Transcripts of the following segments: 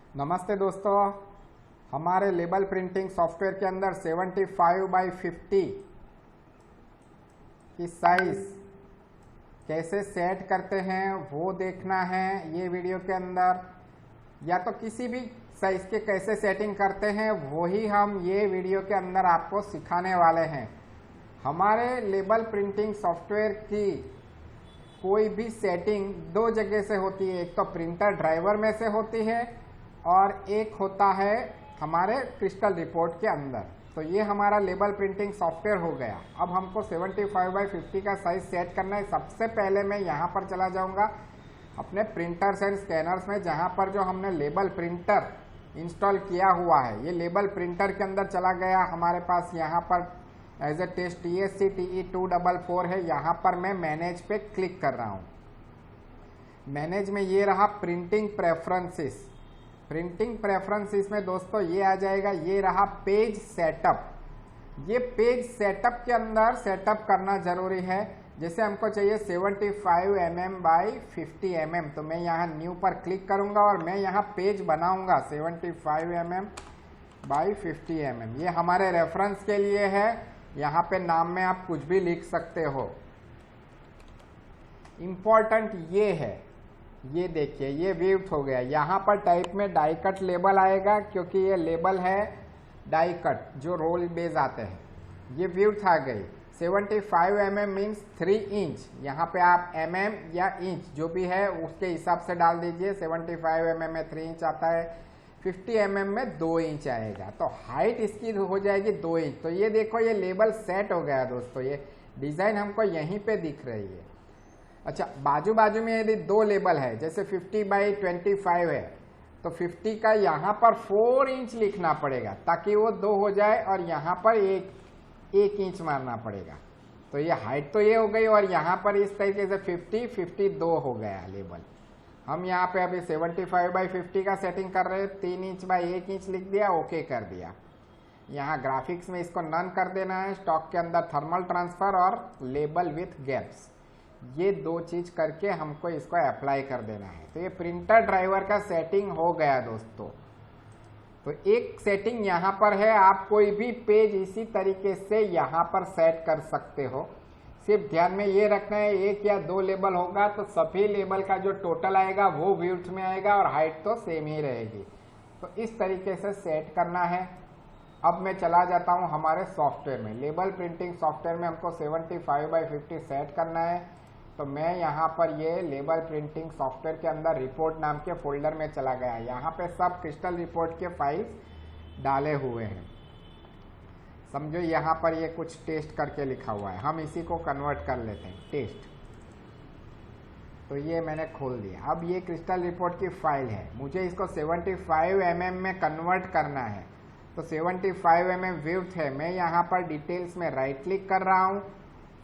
नमस्ते दोस्तों, हमारे लेबल प्रिंटिंग सॉफ्टवेयर के अंदर 75x50 की साइज कैसे सेट करते हैं वो देखना है ये वीडियो के अंदर, या तो किसी भी साइज के कैसे सेटिंग करते हैं वो ही हम ये वीडियो के अंदर आपको सिखाने वाले हैं। हमारे लेबल प्रिंटिंग सॉफ्टवेयर की कोई भी सेटिंग दो जगह से होती है, एक तो प्रिंटर ड्राइवर में से होती है और एक होता है हमारे क्रिस्टल रिपोर्ट के अंदर। तो ये हमारा लेबल प्रिंटिंग सॉफ्टवेयर हो गया। अब हमको 75x50 का साइज सेट करना है। सबसे पहले मैं यहाँ पर चला जाऊँगा अपने प्रिंटर्स एंड स्कैनर्स में, जहाँ पर जो हमने लेबल प्रिंटर इंस्टॉल किया हुआ है, ये लेबल प्रिंटर के अंदर चला गया हमारे पास। यहाँ पर एज ए टेस्ट TSC-TE244 है। यहाँ पर मैं मैनेज पे क्लिक कर रहा हूँ। मैनेज में ये रहा प्रिंटिंग प्रेफरेंसेस। प्रिंटिंग प्रेफरेंसेस में दोस्तों ये आ जाएगा, ये रहा पेज सेटअप। ये पेज सेटअप के अंदर सेटअप करना जरूरी है। जैसे हमको चाहिए 75 mm बाई 50 mm, तो मैं यहाँ न्यू पर क्लिक करूँगा और मैं यहाँ पेज बनाऊँगा 75 mm बाई 50 mm। ये हमारे रेफरेंस के लिए है। यहाँ पे नाम में आप कुछ भी लिख सकते हो। इम्पॉर्टेंट ये है, ये देखिए ये विड्थ हो गया। यहाँ पर टाइप में डाई कट लेबल आएगा, क्योंकि ये लेबल है डाई कट जो रोल बेस आते हैं। ये विड्थ आ गई। 75 mm मीन्स 3 इंच। यहाँ पे आप mm या इंच जो भी है उसके हिसाब से डाल दीजिए। 75 mm में 3 इंच आता है, 50 mm में 2 इंच आएगा, तो हाइट इसकी हो जाएगी 2 इंच। तो ये देखो ये लेबल सेट हो गया दोस्तों। ये डिज़ाइन हमको यहीं पे दिख रही है। अच्छा, बाजू बाजू में यदि दो लेबल है, जैसे 50x25 है, तो 50 का यहाँ पर 4 इंच लिखना पड़ेगा ताकि वो 2 हो जाए, और यहाँ पर एक इंच मारना पड़ेगा। तो ये हाइट तो ये हो गई, और यहाँ पर इस तरीके से 52 हो गया लेबल। हम यहाँ पे अभी 75x50 का सेटिंग कर रहे हैं। 3 इंच बाई 1 इंच लिख दिया, ओके कर दिया। यहाँ ग्राफिक्स में इसको नन कर देना है। स्टॉक के अंदर थर्मल ट्रांसफर और लेबल विथ गैप्स, ये दो चीज करके हमको इसको अप्लाई कर देना है। तो ये प्रिंटर ड्राइवर का सेटिंग हो गया दोस्तों। तो एक सेटिंग यहाँ पर है, आप कोई भी पेज इसी तरीके से यहाँ पर सेट कर सकते हो। सिर्फ ध्यान में ये रखना है, 1 या 2 लेबल होगा तो सभी लेबल का जो टोटल आएगा वो विड्थ में आएगा और हाइट तो सेम ही रहेगी। तो इस तरीके से सेट करना है। अब मैं चला जाता हूँ हमारे सॉफ्टवेयर में। लेबल प्रिंटिंग सॉफ्टवेयर में हमको 75x50 सेट करना है। तो मैं यहाँ पर ये लेबल प्रिंटिंग सॉफ्टवेयर के अंदर रिपोर्ट नाम के फोल्डर में चला गया। यहाँ पे सब क्रिस्टल रिपोर्ट के फाइल्स डाले हुए हैं। समझो यहाँ पर ये कुछ टेस्ट करके लिखा हुआ है, हम इसी को कन्वर्ट कर लेते हैं टेस्ट। तो ये मैंने खोल दिया। अब ये क्रिस्टल रिपोर्ट की फाइल है, मुझे इसको 75 mm में कन्वर्ट करना है। तो 75 mm विड्थ है। मैं यहाँ पर डिटेल्स में राइट क्लिक कर रहा हूँ,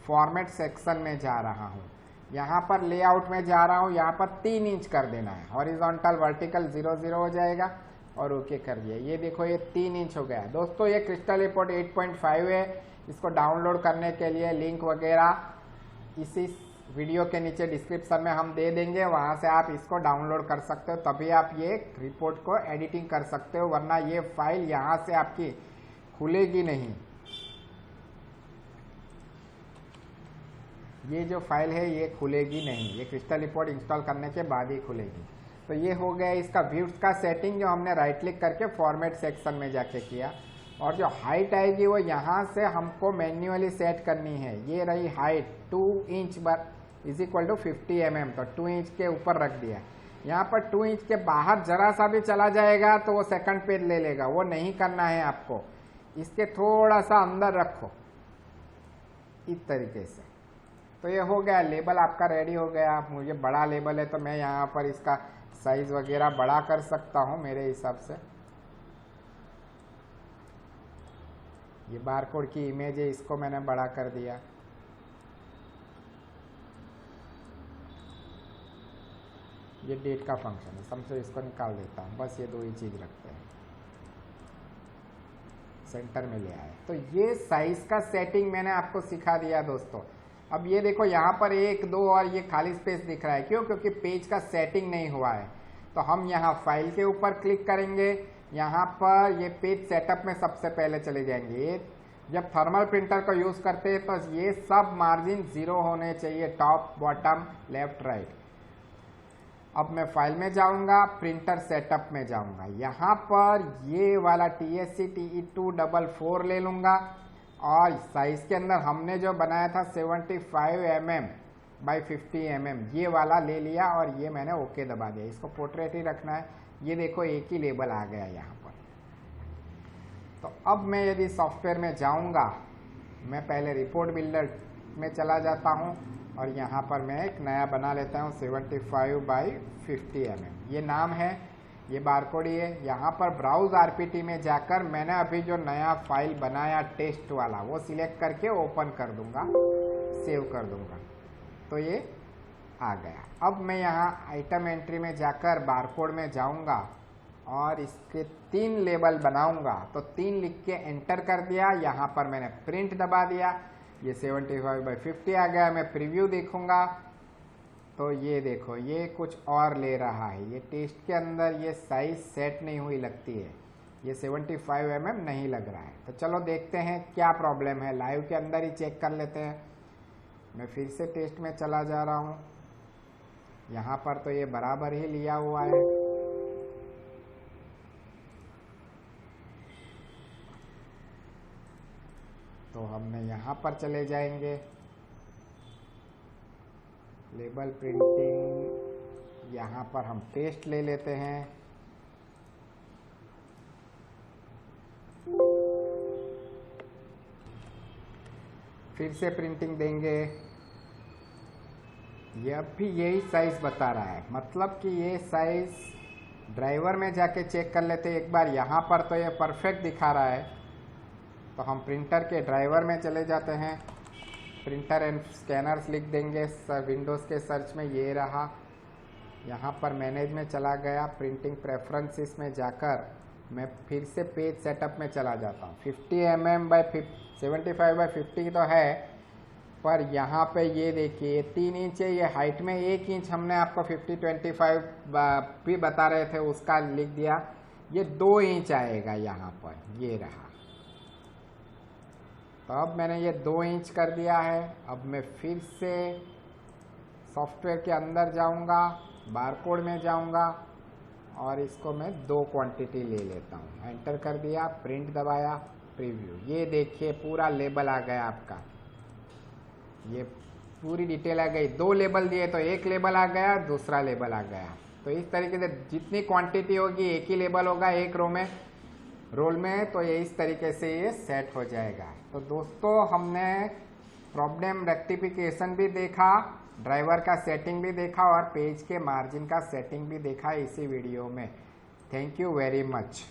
फॉर्मेट सेक्शन में जा रहा हूँ, यहाँ पर लेआउट में जा रहा हूँ। यहाँ पर 3 इंच कर देना है। हॉरिजॉन्टल वर्टिकल 0 हो जाएगा और ओके कर दिया। ये देखो ये 3 इंच हो गया दोस्तों। ये क्रिस्टल रिपोर्ट 8.5 है। इसको डाउनलोड करने के लिए लिंक वगैरह इसी वीडियो के नीचे डिस्क्रिप्शन में हम दे देंगे, वहाँ से आप इसको डाउनलोड कर सकते हो। तभी आप ये रिपोर्ट को एडिटिंग कर सकते हो, वरना ये फाइल यहाँ से आपकी खुलेगी नहीं। ये जो फाइल है ये खुलेगी नहीं, ये क्रिस्टल रिपोर्ट इंस्टॉल करने के बाद ही खुलेगी। तो ये हो गया इसका विड्थ का सेटिंग, जो हमने राइट क्लिक करके फॉर्मेट सेक्शन में जाके किया। और जो हाइट आएगी वो यहाँ से हमको मैन्युअली सेट करनी है। ये रही height 2 inch is equal to 50 mm, तो 2 इंच के ऊपर रख दिया। यहाँ पर 2 इंच के बाहर जरा सा भी चला जाएगा तो वो सेकंड पेज ले लेगा, वो नहीं करना है आपको। इसके थोड़ा सा अंदर रखो इस तरीके से। तो ये हो गया, लेबल आपका रेडी हो गया। मुझे बड़ा लेबल है तो मैं यहाँ पर इसका साइज वगैरह बड़ा कर सकता हूँ मेरे हिसाब से। ये बारकोड की इमेज है, इसको मैंने बड़ा कर दिया। ये डेट का फंक्शन है, समझो इसको निकाल देता हूँ। बस ये 2 ही चीज रखते हैं, सेंटर में ले आए। तो ये साइज का सेटिंग मैंने आपको सिखा दिया दोस्तों। अब ये देखो यहाँ पर 1 2 और ये खाली स्पेस दिख रहा है, क्यों? क्योंकि पेज का सेटिंग नहीं हुआ है। तो हम यहाँ फाइल के ऊपर क्लिक करेंगे। यहाँ पर ये पेज सेटअप में सबसे पहले चले जाएंगे। जब थर्मल प्रिंटर को यूज करते हैं तो ये सब मार्जिन 0 होने चाहिए, टॉप बॉटम लेफ्ट राइट। अब मैं फाइल में जाऊंगा, प्रिंटर सेटअप में जाऊंगा। यहाँ पर ये वाला TSC TE244 ले लूंगा और साइज के अंदर हमने जो बनाया था 75 mm by 50 mm ये वाला ले लिया और ये मैंने ओके दबा दिया। इसको पोर्ट्रेट ही रखना है। ये देखो एक ही लेबल आ गया यहाँ पर। तो अब मैं यदि सॉफ्टवेयर में जाऊंगा, मैं पहले रिपोर्ट बिल्डर में चला जाता हूँ और यहाँ पर मैं एक नया बना लेता हूँ 75 by 50 mm। ये नाम है, ये बारकोड ही है। यहाँ पर ब्राउज RPT में जाकर मैंने अभी जो नया फाइल बनाया टेस्ट वाला वो सिलेक्ट करके ओपन कर दूंगा, सेव कर दूंगा, तो ये आ गया। अब मैं यहाँ आइटम एंट्री में जाकर बारकोड में जाऊंगा और इसके 3 लेबल बनाऊंगा। तो 3 लिख के एंटर कर दिया। यहाँ पर मैंने प्रिंट दबा दिया, ये 75 by 50 आ गया। मैं प्रीव्यू देखूंगा तो ये देखो ये कुछ और ले रहा है। ये टेस्ट के अंदर ये साइज सेट नहीं हुई लगती है, ये 75 mm नहीं लग रहा है। तो चलो देखते हैं क्या प्रॉब्लम है, लाइव के अंदर ही चेक कर लेते हैं। मैं फिर से टेस्ट में चला जा रहा हूँ। यहाँ पर तो ये बराबर ही लिया हुआ है। तो हमने यहाँ पर चले जाएंगे, लेबल प्रिंटिंग, यहाँ पर हम टेस्ट ले लेते हैं। फिर से प्रिंटिंग देंगे। ये अब भी यही साइज बता रहा है, मतलब कि ये साइज ड्राइवर में जाके चेक कर लेते हैं एक बार। यहाँ पर तो ये परफेक्ट दिखा रहा है। तो हम प्रिंटर के ड्राइवर में चले जाते हैं, प्रिंटर एंड स्कैनर्स लिख देंगे। विंडोज़ के सर्च में ये रहा। यहाँ पर मैनेज में चला गया, प्रिंटिंग प्रेफरेंसेस में जाकर मैं फिर से पेज सेटअप में चला जाता हूँ। 50 mm by 75 by 50 तो है, पर यहाँ पे ये देखिए 3 इंच है। ये हाइट में 1 इंच हमने आपको 50-25 भी बता रहे थे, उसका लिख दिया। ये 2 इंच आएगा यहाँ पर, ये रहा। तो अब मैंने ये 2 इंच कर दिया है। अब मैं फिर से सॉफ्टवेयर के अंदर जाऊंगा, बारकोड में जाऊंगा और इसको मैं 2 क्वांटिटी ले लेता हूँ। एंटर कर दिया, प्रिंट दबाया, प्रीव्यू। ये देखिए पूरा लेबल आ गया आपका, ये पूरी डिटेल आ गई। 2 लेबल दिए तो 1 लेबल आ गया, दूसरा लेबल आ गया। तो इस तरीके से जितनी क्वांटिटी होगी एक ही लेबल होगा एक रोल में, तो ये इस तरीके से ये सेट हो जाएगा। तो दोस्तों हमने प्रॉब्लम रेक्टिफिकेशन भी देखा, ड्राइवर का सेटिंग भी देखा और पेज के मार्जिन का सेटिंग भी देखा इसी वीडियो में। Thank you very much.